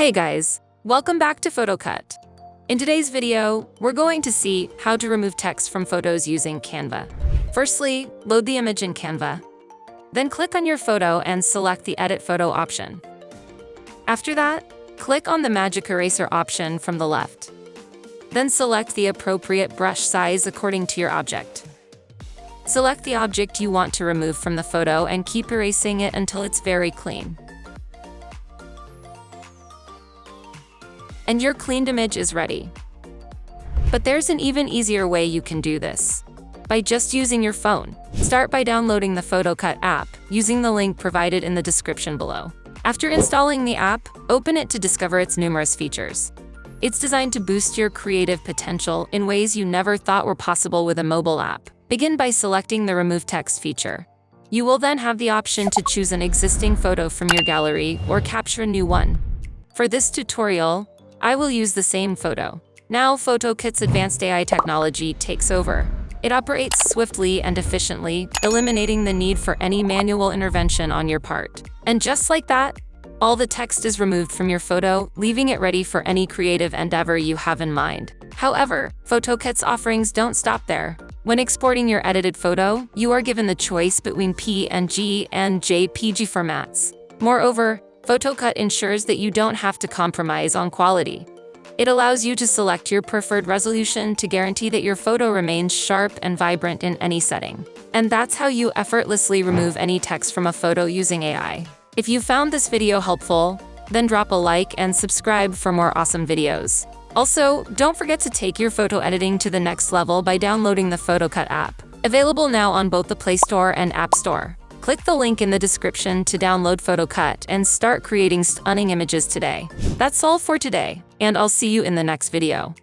Hey guys, welcome back to PhotoCut. In today's video, we're going to see how to remove text from photos using Canva. Firstly, load the image in Canva. Then click on your photo and select the Edit Photo option. After that, click on the Magic Eraser option from the left. Then select the appropriate brush size according to your object. Select the object you want to remove from the photo and keep erasing it until it's very clean. And your cleaned image is ready. But there's an even easier way you can do this. By just using your phone. Start by downloading the PhotoCut app, using the link provided in the description below. After installing the app, open it to discover its numerous features. It's designed to boost your creative potential in ways you never thought were possible with a mobile app. Begin by selecting the Remove Text feature. You will then have the option to choose an existing photo from your gallery or capture a new one. For this tutorial, I will use the same photo. Now PhotoCut's advanced AI technology takes over. It operates swiftly and efficiently, eliminating the need for any manual intervention on your part. And just like that, all the text is removed from your photo, leaving it ready for any creative endeavor you have in mind. However, PhotoCut's offerings don't stop there. When exporting your edited photo, you are given the choice between PNG and JPG formats. Moreover, PhotoCut ensures that you don't have to compromise on quality. It allows you to select your preferred resolution to guarantee that your photo remains sharp and vibrant in any setting. And that's how you effortlessly remove any text from a photo using AI. If you found this video helpful, then drop a like and subscribe for more awesome videos. Also, don't forget to take your photo editing to the next level by downloading the PhotoCut app. Available now on both the Play Store and App Store. Click the link in the description to download PhotoCut and start creating stunning images today. That's all for today, and I'll see you in the next video.